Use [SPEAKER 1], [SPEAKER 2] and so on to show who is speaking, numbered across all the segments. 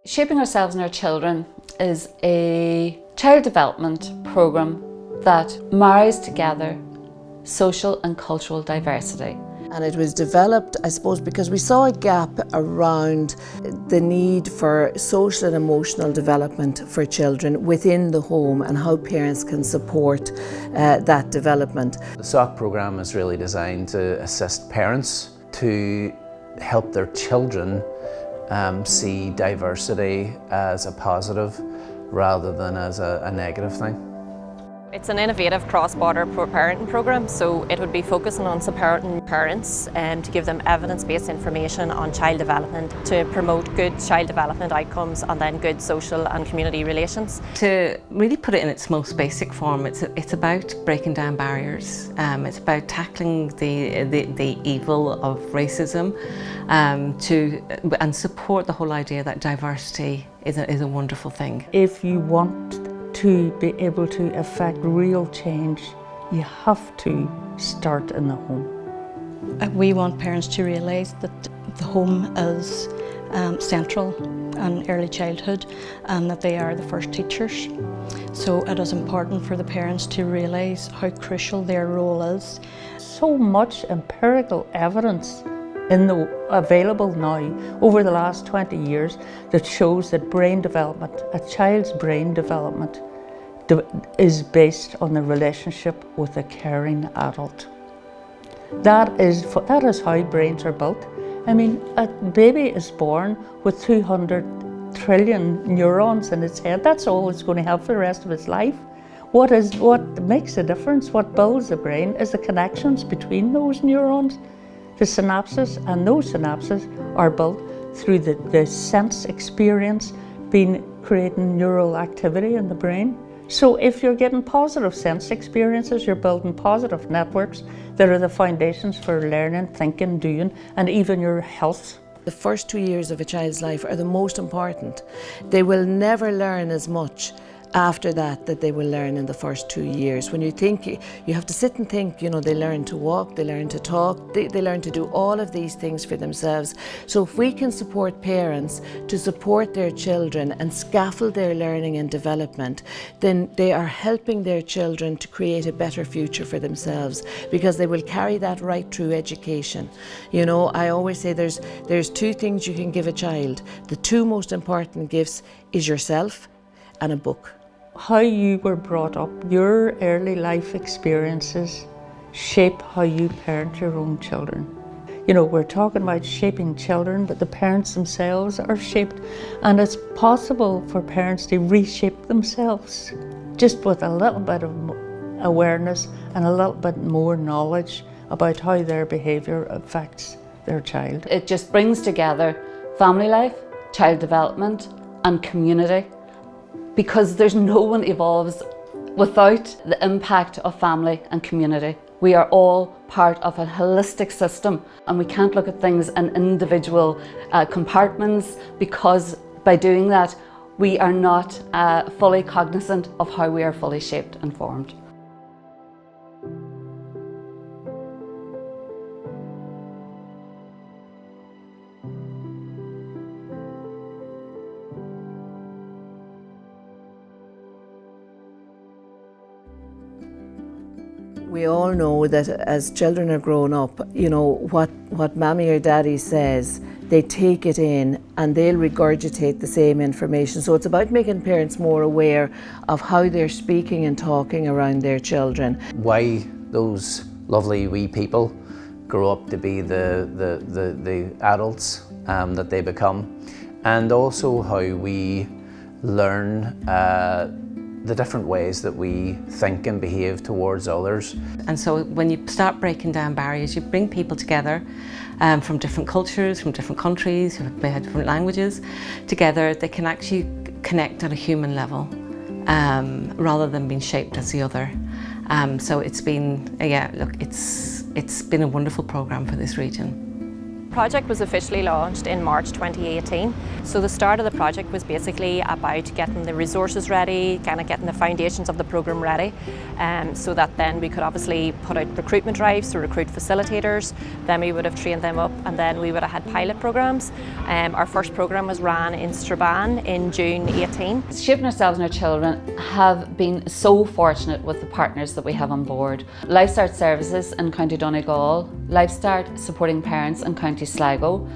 [SPEAKER 1] Shaping Ourselves and Our Children is a child development programme that marries together social and cultural diversity.
[SPEAKER 2] And it was developed, I suppose, because we saw a gap around the need for social and emotional development for children within the home and how parents can support that development.
[SPEAKER 3] The SOOC programme is really designed to assist parents to help their children see diversity as a positive rather than as a negative thing.
[SPEAKER 4] It's an innovative cross-border parenting programme, so it would be focusing on supporting parents to give them evidence-based information on child development, to promote good child development outcomes and then good social and community relations.
[SPEAKER 5] To really put it in its most basic form, it's about breaking down barriers. It's about tackling the evil of racism and support the whole idea that diversity is a wonderful thing.
[SPEAKER 6] If you want to be able to affect real change, you have to start in the home.
[SPEAKER 7] We want parents to realise that the home is central in early childhood and that they are the first teachers. So it is important for the parents to realise how crucial their role is.
[SPEAKER 6] So much empirical evidence available now over the last 20 years that shows that brain development, a child's brain development, is based on the relationship with a caring adult. That is how brains are built. I mean, a baby is born with 200 trillion neurons in its head. That's all it's going to have for the rest of its life. What makes a difference, what builds the brain, is the connections between those neurons. The synapses, and those synapses are built through the sense experience creating neural activity in the brain. So if you're getting positive sense experiences, you're building positive networks that are the foundations for learning, thinking, doing, and even your health.
[SPEAKER 2] The first 2 years of a child's life are the most important. They will never learn as much after that they will learn in the first 2 years. When you think, you have to sit and think, they learn to walk, they learn to talk, they learn to do all of these things for themselves. So if we can support parents to support their children and scaffold their learning and development, then they are helping their children to create a better future for themselves, because they will carry that right through education. I always say there's two things you can give a child. The two most important gifts is yourself and a book.
[SPEAKER 6] How you were brought up, your early life experiences shape how you parent your own children. We're talking about shaping children, but the parents themselves are shaped, and it's possible for parents to reshape themselves just with a little bit of awareness and a little bit more knowledge about how their behaviour affects their child.
[SPEAKER 1] It just brings together family life, child development and community, because there's no one evolves without the impact of family and community. We are all part of a holistic system, and we can't look at things in individual compartments, because by doing that we are not fully cognizant of how we are fully shaped and formed.
[SPEAKER 2] We all know that as children are growing up, what mommy or daddy says, they take it in and they'll regurgitate the same information. So it's about making parents more aware of how they're speaking and talking around their children.
[SPEAKER 3] Why those lovely wee people grow up to be the adults that they become, and also how we learn the different ways that we think and behave towards others.
[SPEAKER 5] And so when you start breaking down barriers, you bring people together from different cultures, from different countries, who may have different languages. Together they can actually connect on a human level rather than being shaped as the other. So it's been, it's been a wonderful programme for this region.
[SPEAKER 4] project was officially launched in March 2018. So the start of the project was basically about getting the resources ready, kind of getting the foundations of the programme ready, so that then we could obviously put out recruitment drives to recruit facilitators. Then we would have trained them up, and then we would have had pilot programmes. Our first programme was ran in Strabane in June 18.
[SPEAKER 1] Shaping Ourselves and Our Children have been so fortunate with the partners that we have on board. LifeStart Services in County Donegal, LifeStart supporting parents in County Sligo,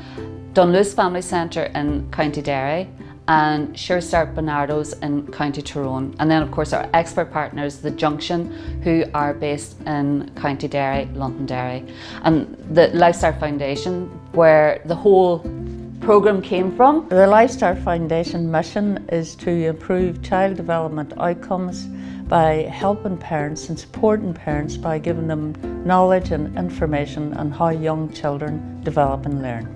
[SPEAKER 1] Dunluce Family Centre in County Derry, and SureStart Bernardo's in County Tyrone. And then of course our expert partners, The Junction, who are based in County Derry, Londonderry. And the LifeStart Foundation, where the whole programme came from.
[SPEAKER 6] The LifeStart Foundation mission is to improve child development outcomes by helping parents and supporting parents by giving them knowledge and information on how young children develop and learn.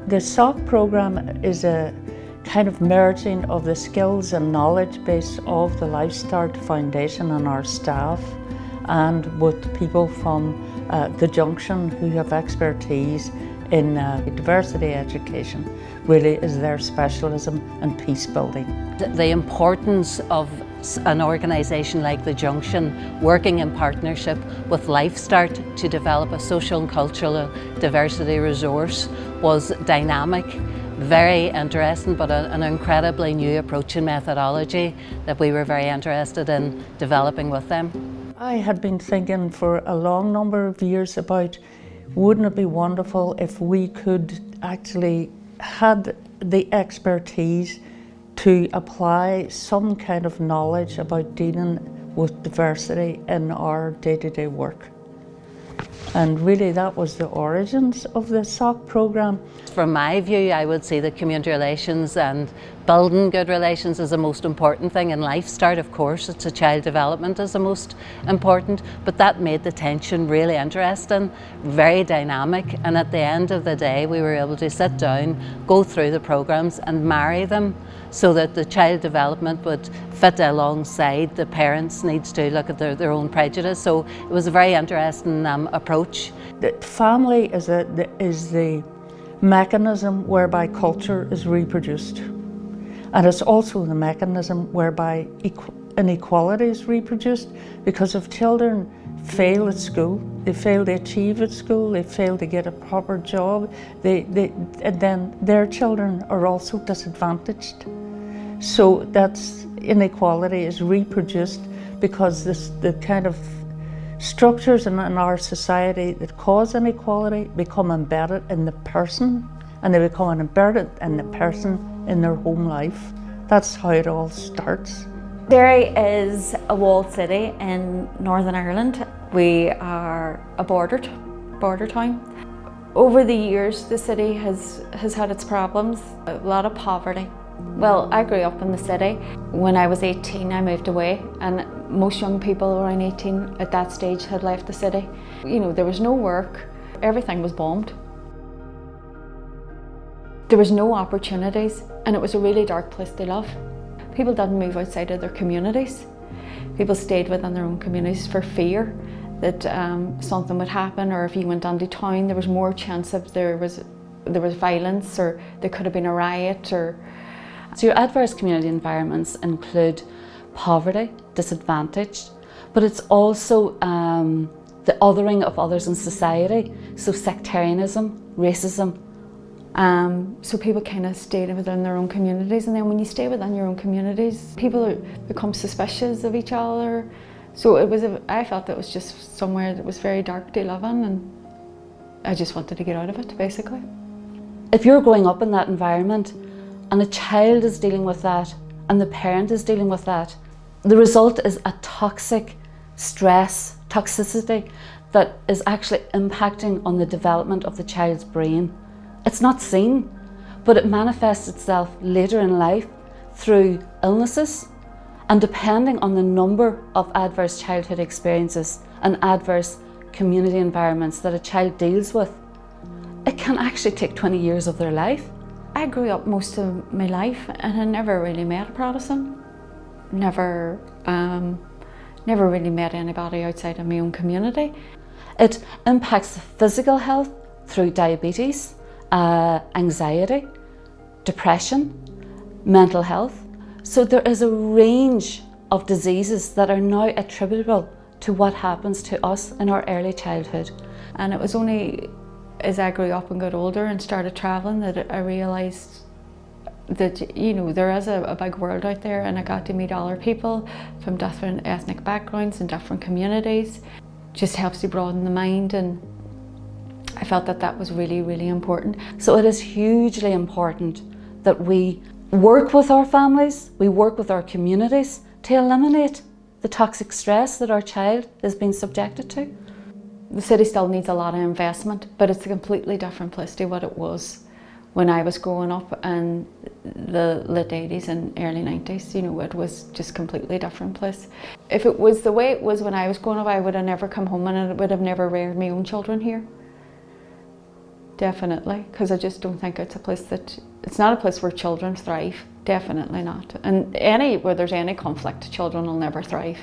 [SPEAKER 6] The SOOC programme is a kind of merging of the skills and knowledge base of the LifeStart Foundation and our staff, and with people from The Junction who have expertise in diversity education. Really is their specialism in peace building.
[SPEAKER 8] The importance of an organisation like The Junction working in partnership with LifeStart to develop a social and cultural diversity resource was dynamic, very interesting, but an incredibly new approach and methodology that we were very interested in developing with them.
[SPEAKER 6] I had been thinking for a long number of years about, wouldn't it be wonderful if we could actually had the expertise to apply some kind of knowledge about dealing with diversity in our day-to-day work. And really that was the origins of the SOOC programme.
[SPEAKER 8] From my view, I would see that community relations and building good relations is the most important thing. In LifeStart, of course, it's a child development is the most important, but that made the tension really interesting, very dynamic, and at the end of the day we were able to sit down, go through the programmes and marry them so that the child development would fit alongside the parents' needs to look at their own prejudice. So it was a very interesting approach.
[SPEAKER 6] The family is the mechanism whereby culture is reproduced, and it's also the mechanism whereby inequality is reproduced, because if children fail at school, they fail to achieve at school, they fail to get a proper job, and then their children are also disadvantaged. So that's inequality is reproduced because the kind of structures in our society that cause inequality become embedded in the person, and they become embedded in the person in their home life. That's how it all starts.
[SPEAKER 9] Derry is a walled city in Northern Ireland. We are a border town. Over the years, the city has had its problems, a lot of poverty. Well, I grew up in the city. When I was 18, I moved away, and most young people around 18 at that stage had left the city. You know, there was no work, everything was bombed. There was no opportunities, and it was a really dark place to live. People didn't move outside of their communities. People stayed within their own communities for fear that something would happen, or if you went into town, there was more chance of there was violence, or there could have been a riot.
[SPEAKER 1] So your adverse community environments include poverty, disadvantage, but it's also the othering of others in society, so sectarianism, racism.
[SPEAKER 9] So people kind of stayed within their own communities, and then when you stay within your own communities, people become suspicious of each other. So I felt it was just somewhere that was very dark to live in, and I just wanted to get out of it, basically.
[SPEAKER 1] If you're growing up in that environment and a child is dealing with that and the parent is dealing with that, the result is a toxic stress, toxicity that is actually impacting on the development of the child's brain. It's not seen, but it manifests itself later in life through illnesses, and depending on the number of adverse childhood experiences and adverse community environments that a child deals with, it can actually take 20 years of their life.
[SPEAKER 9] I grew up most of my life and I never really met a Protestant. Never really met anybody outside of my own community.
[SPEAKER 1] It impacts physical health through diabetes, anxiety, depression, mental health. So there is a range of diseases that are now attributable to what happens to us in our early childhood.
[SPEAKER 9] And it was only as I grew up and got older and started travelling that I realised that, you know, there is a big world out there, and I got to meet other people from different ethnic backgrounds and different communities. Just helps you broaden the mind, and I felt that that was really, really important.
[SPEAKER 1] So it is hugely important that we work with our families, we work with our communities to eliminate the toxic stress that our child is being subjected to.
[SPEAKER 9] The city still needs a lot of investment, but it's a completely different place to what it was when I was growing up in the late 80s and early 90s. You know, it was just completely different place. If it was the way it was when I was growing up, I would have never come home, and I would have never reared my own children here. Definitely, because I just don't think it's a place that, it's not a place where children thrive. Definitely not. And where there's any conflict, children will never thrive.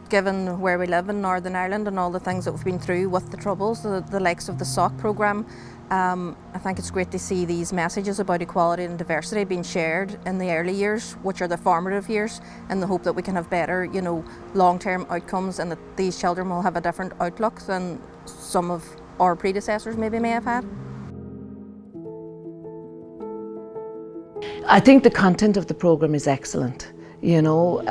[SPEAKER 10] Given where we live in Northern Ireland and all the things that we've been through with the Troubles, the likes of the SOOC programme, I think it's great to see these messages about equality and diversity being shared in the early years, which are the formative years, in the hope that we can have better, you know, long-term outcomes, and that these children will have a different outlook than some of our predecessors maybe may have had.
[SPEAKER 2] I think the content of the programme is excellent. You know,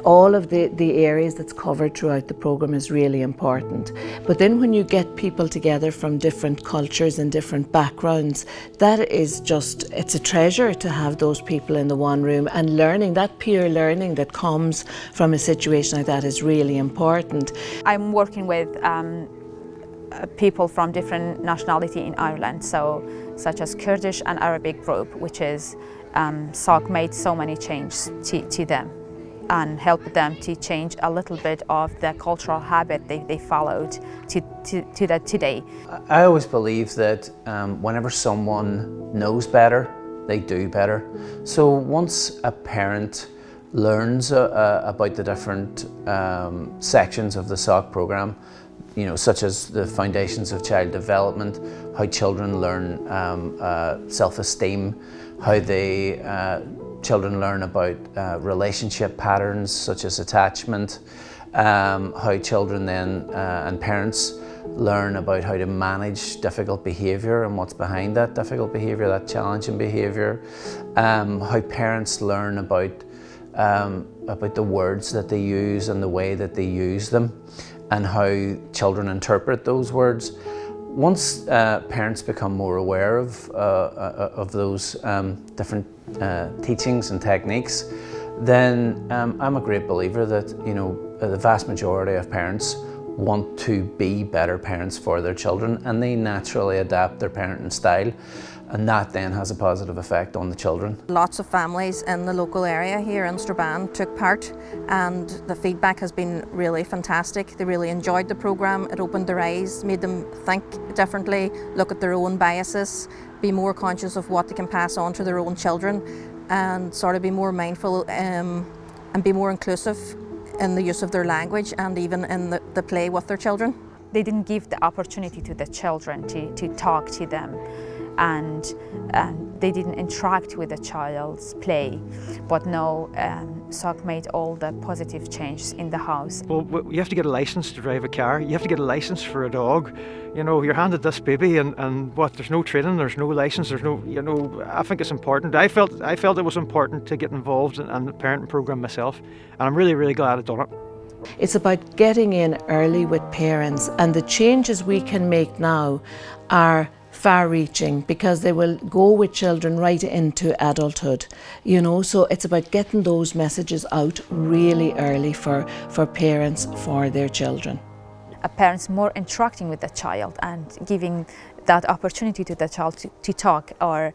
[SPEAKER 2] all of the areas that's covered throughout the programme is really important. But then when you get people together from different cultures and different backgrounds, that is just, it's a treasure to have those people in the one room, and learning, that peer learning that comes from a situation like that is really important.
[SPEAKER 11] I'm working with people from different nationality in Ireland, so such as Kurdish and Arabic group, which is SOOC made so many changes to them and helped them to change a little bit of the cultural habit they followed to that today.
[SPEAKER 3] I always believe that whenever someone knows better, they do better. So once a parent learns about the different sections of the SOOC programme, you know, such as the foundations of child development, how children learn self-esteem, how children learn about relationship patterns such as attachment, how children then and parents learn about how to manage difficult behaviour and what's behind that difficult behaviour, that challenging behaviour, how parents learn about the words that they use and the way that they use them, and how children interpret those words. Once parents become more aware of those different teachings and techniques, then I'm a great believer that, you know, the vast majority of parents want to be better parents for their children, and they naturally adapt their parenting style, and that then has a positive effect on the children.
[SPEAKER 10] Lots of families in the local area here in Strabane took part, and the feedback has been really fantastic. They really enjoyed the programme. It opened their eyes, made them think differently, look at their own biases, be more conscious of what they can pass on to their own children, and sort of be more mindful and be more inclusive in the use of their language and even in the play with their children.
[SPEAKER 11] They didn't give the opportunity to the children to talk to them, and they didn't interact with the child's play. But now SOOC made all the positive changes in the house.
[SPEAKER 12] Well, you have to get a license to drive a car, you have to get a license for a dog. You know, you're handed this baby and what, there's no training, there's no license, there's no, you know, I think it's important. I felt it was important to get involved in the parenting programme myself, and I'm really, really glad I've done it.
[SPEAKER 2] It's about getting in early with parents, and the changes we can make now are far-reaching because they will go with children right into adulthood, you know, so it's about getting those messages out really early for parents, for their children.
[SPEAKER 11] A parent's more interacting with the child and giving that opportunity to the child to talk, or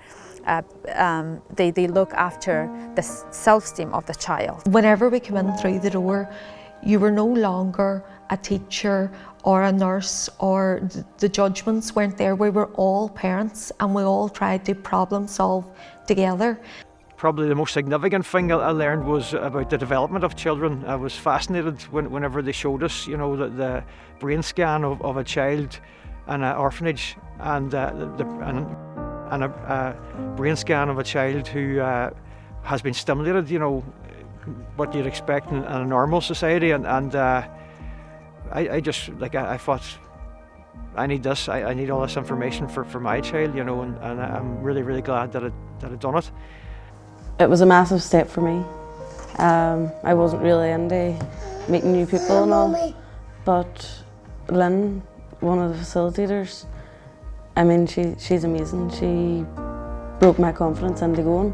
[SPEAKER 11] they look after the self-esteem of the child.
[SPEAKER 13] Whenever we come in through the door, you were no longer a teacher or a nurse, or the judgments weren't there. We were all parents and we all tried to problem solve together.
[SPEAKER 12] Probably the most significant thing I learned was about the development of children. I was fascinated whenever they showed us, you know, the brain scan of a child an orphanage, and a brain scan of a child who has been stimulated, you know, what you'd expect in a normal society, and I just, like, I thought, I need this, I need all this information for my child, you know, and I'm really, really glad that I'd done it.
[SPEAKER 14] It was a massive step for me. I wasn't really into meeting new people and all, but Lynn, one of the facilitators, I mean, she's amazing. She broke my confidence into going,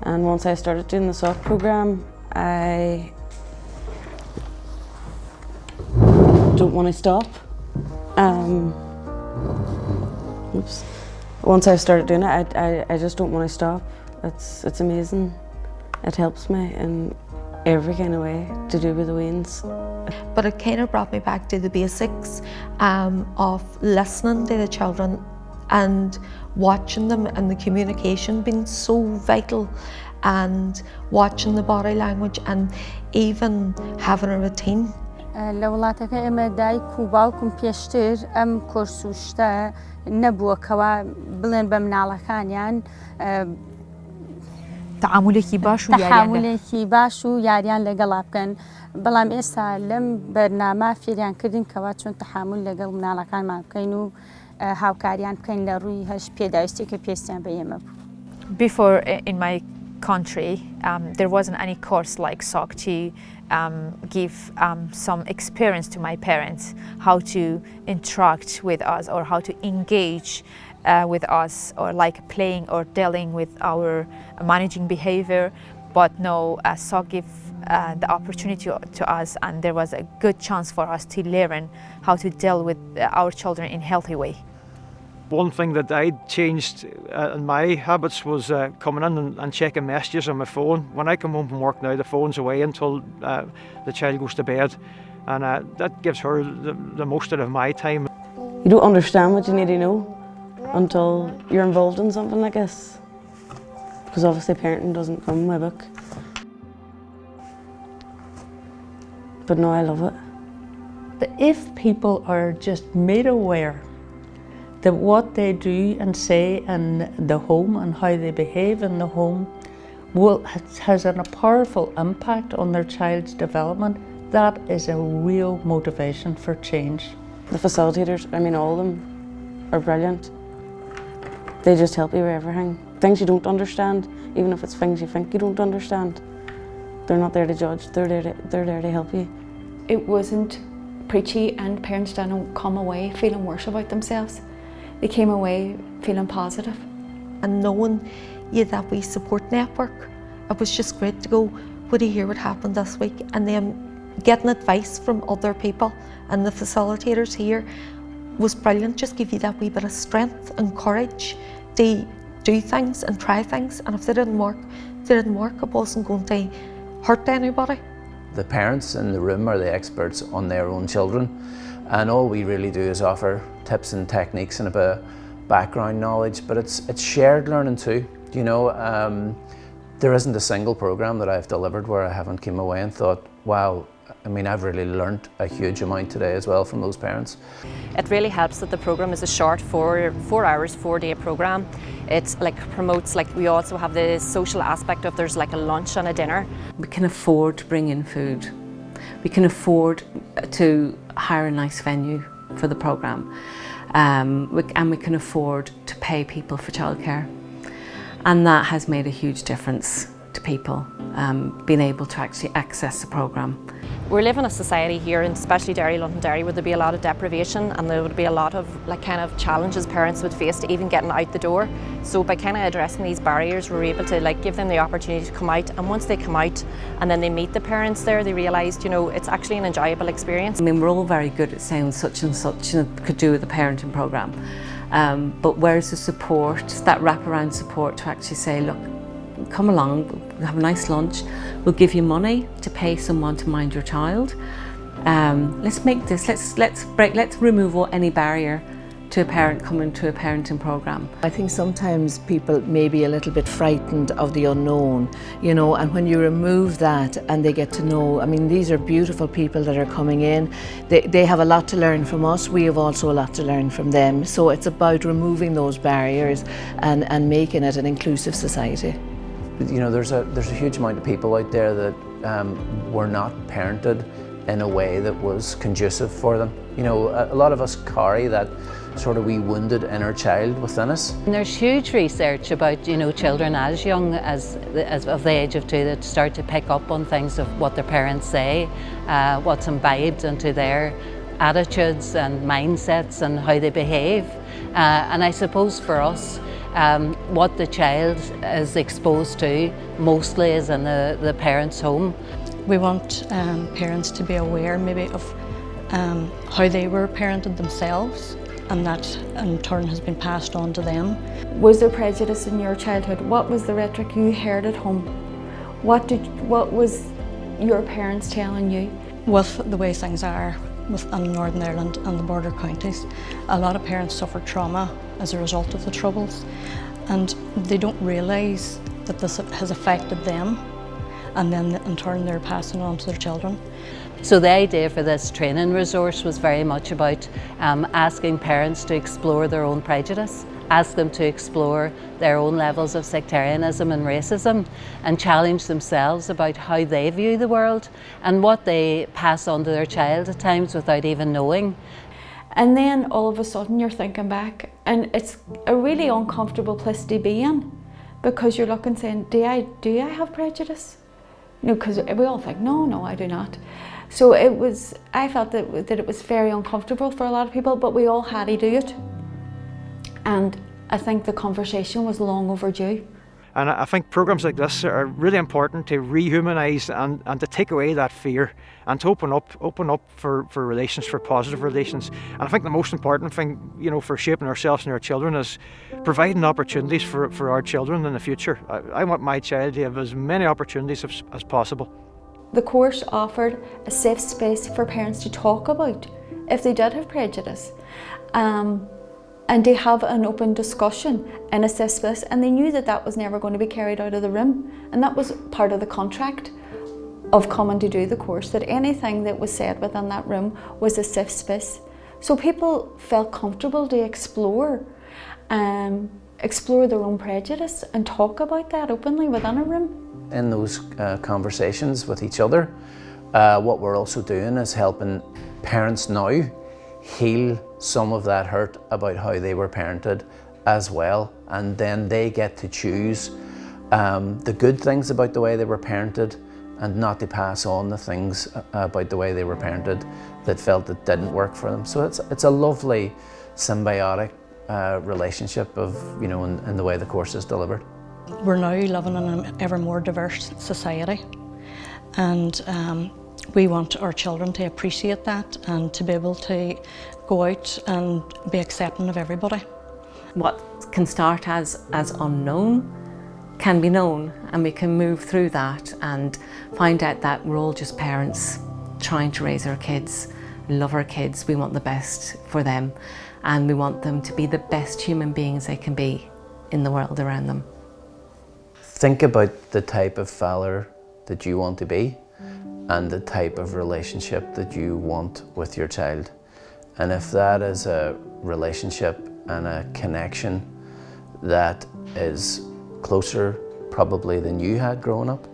[SPEAKER 14] and once I started doing the SOOC programme, I don't want to stop. Once I started doing it, I just don't want to stop. It's amazing. It helps me in every kind of way to do with the weans.
[SPEAKER 13] But it kind of brought me back to the basics of listening to the children and watching them, and the communication being so vital, and watching the body language, and even having a routine.
[SPEAKER 15] لە وڵاتەکە ئێمە دایک و باوکم پێشتر ئەم کۆرسوشتە نەبووەکەوە بڵێن بە مناڵەکانیان
[SPEAKER 11] تەعاملێکی
[SPEAKER 15] باش و یاریان لەگەڵا بکەن، بەڵام ئێستا لەم بەرنامە فێریان کردین کەوا چۆن تەحامل لەگەڵ مناڵەکانمان بکەین و هاوکاریان بکەین لە ڕووی هەش پێداویستێکە پێستیان بە ئێمە بوو.
[SPEAKER 11] Before, in my country, there wasn't any course like SOOC to give some experience to my parents, how to interact with us or how to engage with us, or like playing or dealing with our managing behavior. But no, SOOC gave the opportunity to us, and there was a good chance for us to learn how to deal with our children in a healthy way.
[SPEAKER 12] One thing that I changed in my habits was coming in and checking messages on my phone. When I come home from work now, the phone's away until the child goes to bed, and that gives her the most out of my time.
[SPEAKER 14] You don't understand what you need to know until you're involved in something like this, because obviously parenting doesn't come in my book. But no, I love it.
[SPEAKER 6] But if people are just made aware that what they do and say in the home and how they behave in the home has a powerful impact on their child's development, that is a real motivation for change.
[SPEAKER 14] The facilitators, I mean, all of them are brilliant. They just help you with everything. Things you don't understand, even if it's things you think you don't understand, they're not there to judge, they're there to help you.
[SPEAKER 9] It wasn't preachy, and parents didn't come away feeling worse about themselves. They came away feeling positive.
[SPEAKER 13] And knowing that we support network, it was just great to go, what do you hear what happened this week? And then getting advice from other people, and the facilitators here was brilliant, just give you that wee bit of strength and courage to do things and try things, and if they didn't work, it wasn't going to hurt anybody.
[SPEAKER 3] The parents in the room are the experts on their own children, and all we really do is offer tips and techniques and a bit of background knowledge, but it's shared learning too. You know, there isn't a single program that I've delivered where I haven't come away and thought, wow, I mean, I've really learned a huge amount today as well from those parents.
[SPEAKER 4] It really helps that the program is a short 4 hours, 4-day program. It's like promotes, like we also have the social aspect of there's like a lunch and a dinner.
[SPEAKER 5] We can afford to bring in food. We can afford to hire a nice venue for the program, and we can afford to pay people for childcare, and that has made a huge difference to people being able to actually access the program.
[SPEAKER 4] We live in a society here, and especially Derry, Londonderry, where there'd be a lot of deprivation, and there would be a lot of like kind of challenges parents would face to even getting out the door. So by kind of addressing these barriers, we're able to like give them the opportunity to come out, and once they come out and then they meet the parents there, they realised, you know, it's actually an enjoyable experience.
[SPEAKER 5] I mean, we're all very good at saying such and such could do with the parenting programme, but where's the support, that wraparound support to actually say, look, come along, we'll have a nice lunch, we'll give you money to pay someone to mind your child. Let's make this, let's remove any barrier to a parent coming to a parenting programme.
[SPEAKER 2] I think sometimes people may be a little bit frightened of the unknown, you know, and when you remove that and they get to know, I mean, these are beautiful people that are coming in. They have a lot to learn from us. We have also a lot to learn from them. So it's about removing those barriers and making it an inclusive society.
[SPEAKER 3] You know, there's a huge amount of people out there that were not parented in a way that was conducive for them. You know, a lot of us carry that sort of wee wounded inner child within us.
[SPEAKER 8] And there's huge research about, you know, children as young as of the age of 2 that start to pick up on things of what their parents say, what's imbibed into their attitudes and mindsets and how they behave. And I suppose for us, what the child is exposed to mostly is in the parent's home.
[SPEAKER 7] We want parents to be aware maybe of how they were parented themselves, and that in turn has been passed on to them.
[SPEAKER 9] Was there prejudice in your childhood? What was the rhetoric you heard at home? What was your parents telling you?
[SPEAKER 7] With the way things are within Northern Ireland and the border counties, a lot of parents suffer trauma as a result of the Troubles, and they don't realise that this has affected them, and then in turn they're passing it on to their children.
[SPEAKER 8] So the idea for this training resource was very much about asking parents to explore their own prejudice, ask them to explore their own levels of sectarianism and racism, and challenge themselves about how they view the world and what they pass on to their child at times without even knowing.
[SPEAKER 9] And then all of a sudden you're thinking back, and it's a really uncomfortable place to be in, because you're looking saying, do I have prejudice? No, because we all think, no, I do not. So I felt that it was very uncomfortable for a lot of people, but we all had to do it. And I think the conversation was long overdue.
[SPEAKER 12] And I think programmes like this are really important to rehumanise and to take away that fear and to open up for relations, for positive relations. And I think the most important thing, you know, for shaping ourselves and our children is providing opportunities for our children in the future. I want my child to have as many opportunities as possible.
[SPEAKER 9] The course offered a safe space for parents to talk about if they did have prejudice. And to have an open discussion in a safe space, and they knew that that was never going to be carried out of the room, and that was part of the contract of coming to do the course, that anything that was said within that room was a safe space. So people felt comfortable to explore their own prejudice and talk about that openly within a room.
[SPEAKER 3] In those conversations with each other, what we're also doing is helping parents now heal some of that hurt about how they were parented as well, and then they get to choose the good things about the way they were parented and not to pass on the things about the way they were parented that felt it didn't work for them. So it's a lovely symbiotic relationship of, you know, in the way the course is delivered.
[SPEAKER 7] We're now living in an ever more diverse society, and we want our children to appreciate that and to be able to go out and be accepting of everybody.
[SPEAKER 5] What can start as unknown can be known, and we can move through that and find out that we're all just parents trying to raise our kids, love our kids. We want the best for them, and we want them to be the best human beings they can be in the world around them.
[SPEAKER 3] Think about the type of father that you want to be and the type of relationship that you want with your child. And if that is a relationship and a connection that is closer probably than you had growing up,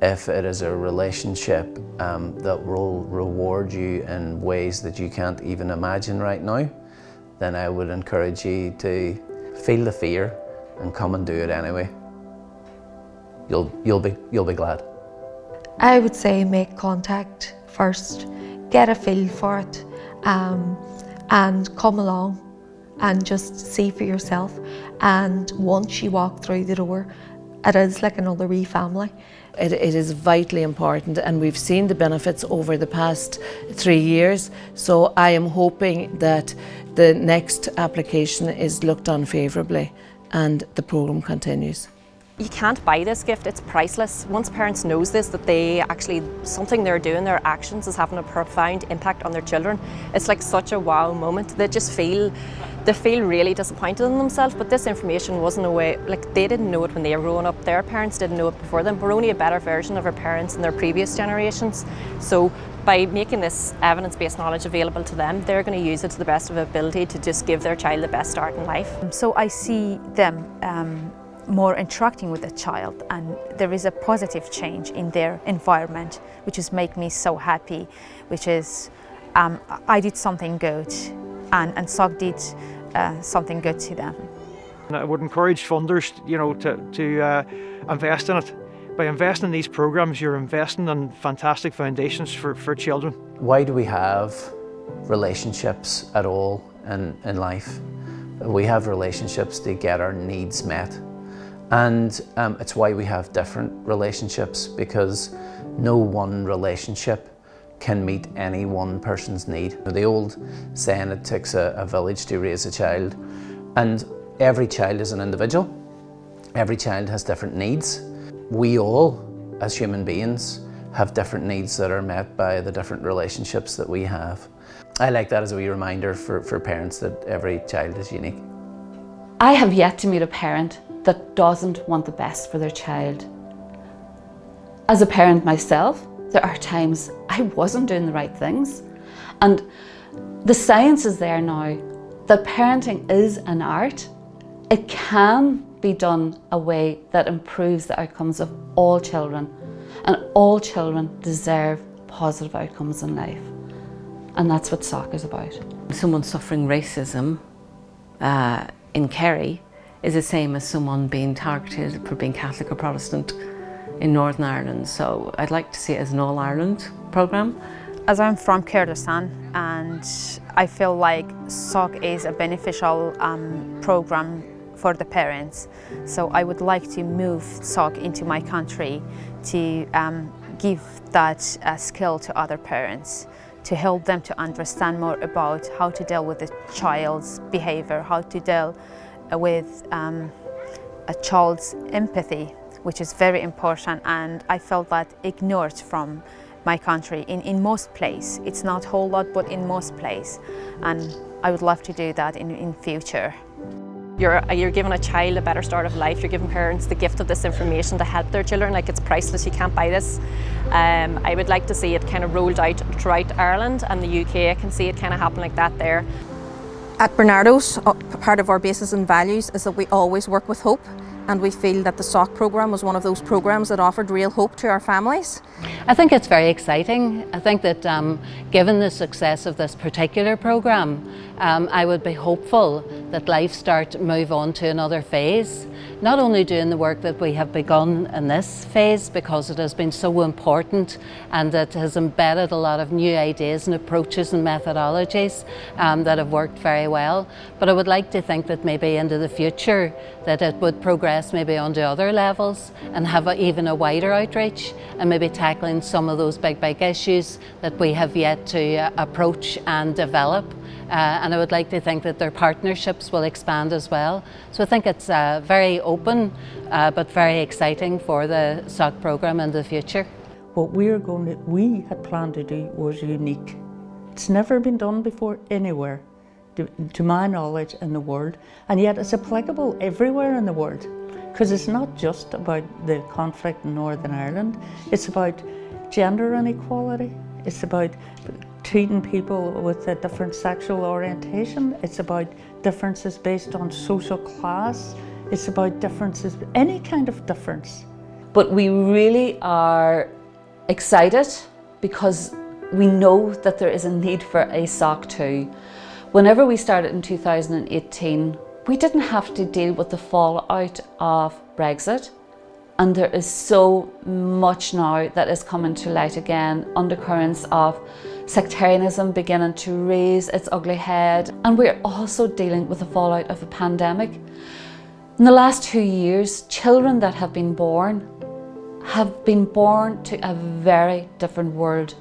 [SPEAKER 3] if it is a relationship that will reward you in ways that you can't even imagine right now, then I would encourage you to feel the fear and come and do it anyway. You'll be glad.
[SPEAKER 13] I would say make contact first, get a feel for it, and come along and just see for yourself. And once you walk through the door, it is like another wee family.
[SPEAKER 2] It is vitally important, and we've seen the benefits over the past 3 years. So I am hoping that the next application is looked on favourably and the programme continues.
[SPEAKER 4] You can't buy this gift, it's priceless. Once parents knows this, that they actually, something they're doing, their actions is having a profound impact on their children, it's like such a wow moment. They just feel They feel really disappointed in themselves, but this information wasn't a way, like they didn't know it when they were growing up, their parents didn't know it before them. We're only a better version of our parents and their previous generations. So by making this evidence-based knowledge available to them, they're going to use it to the best of their ability to just give their child the best start in life.
[SPEAKER 11] So I see them more interacting with the child, and there is a positive change in their environment, which is make me so happy, which is I did something good and SOOC did something good to them.
[SPEAKER 12] I would encourage funders, to invest in it. By investing in these programs, you're investing in fantastic foundations for children.
[SPEAKER 3] Why do we have relationships at all in life? We have relationships to get our needs met. And it's why we have different relationships, because no one relationship can meet any one person's need. The old saying, it takes a village to raise a child, and every child is an individual. Every child has different needs. We all, as human beings, have different needs that are met by the different relationships that we have. I like that as a wee reminder for parents that every child is unique.
[SPEAKER 1] I have yet to meet a parent that doesn't want the best for their child. As a parent myself, there are times I wasn't doing the right things. And the science is there now that parenting is an art. It can be done a way that improves the outcomes of all children. And all children deserve positive outcomes in life. And that's what SOOC is about.
[SPEAKER 5] Someone suffering racism in Kerry is the same as someone being targeted for being Catholic or Protestant in Northern Ireland. So I'd like to see it as an all-Ireland programme.
[SPEAKER 11] As I'm from Kurdistan, and I feel like SOOC is a beneficial programme for the parents. So I would like to move SOOC into my country to give that skill to other parents, to help them to understand more about how to deal with the child's behaviour, how to deal with a child's empathy, which is very important, and I felt that ignored from my country in most places. It's not a whole lot, but in most places, and I would love to do that in future.
[SPEAKER 4] You're giving a child a better start of life, you're giving parents the gift of this information to help their children. Like, it's priceless, you can't buy this. I would like to see it kind of rolled out throughout Ireland and the UK. I can see it kind of happen like that there.
[SPEAKER 10] At Bernardo's, part of our basis and values is that we always work with hope, and we feel that the SOOC programme was one of those programmes that offered real hope to our families.
[SPEAKER 8] I think it's very exciting. I think that given the success of this particular programme, I would be hopeful that Life Start move on to another phase. Not only doing the work that we have begun in this phase, because it has been so important and it has embedded a lot of new ideas and approaches and methodologies that have worked very well, but I would like to think that maybe into the future that it would progress maybe onto other levels and have even a wider outreach, and maybe tackling some of those big issues that we have yet to approach and develop. And I would like to think that their partnerships will expand as well. So I think it's very open but very exciting for the SOOC programme in the future.
[SPEAKER 6] What we had planned to do was unique. It's never been done before anywhere, to my knowledge, in the world, and yet it's applicable everywhere in the world, because it's not just about the conflict in Northern Ireland, it's about gender inequality, it's about treating people with a different sexual orientation, it's about differences based on social class, it's about differences, any kind of difference.
[SPEAKER 1] But we really are excited because we know that there is a need for a SOOC too. Whenever we started in 2018, we didn't have to deal with the fallout of Brexit, and there is so much now that is coming to light again, undercurrents of sectarianism beginning to raise its ugly head, and we're also dealing with the fallout of the pandemic. In the last 2 years, children that have been born to a very different world.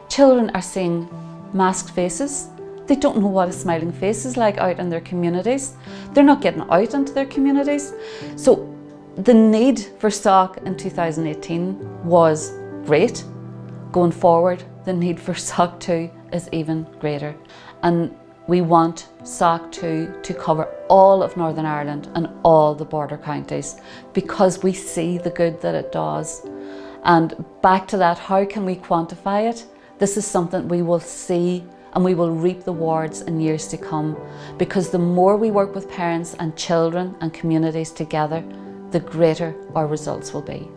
[SPEAKER 1] Children are seeing masked faces. They don't know what a smiling face is like out in their communities. They're not getting out into their communities. So the need for SOOC in 2018 was great. Going forward, the need for SOOC 2 is even greater. And We want SOOC 2 to cover all of Northern Ireland and all the border counties because we see the good that it does. And back to that, how can we quantify it? This is something we will see and we will reap the rewards in years to come, because the more we work with parents and children and communities together, the greater our results will be.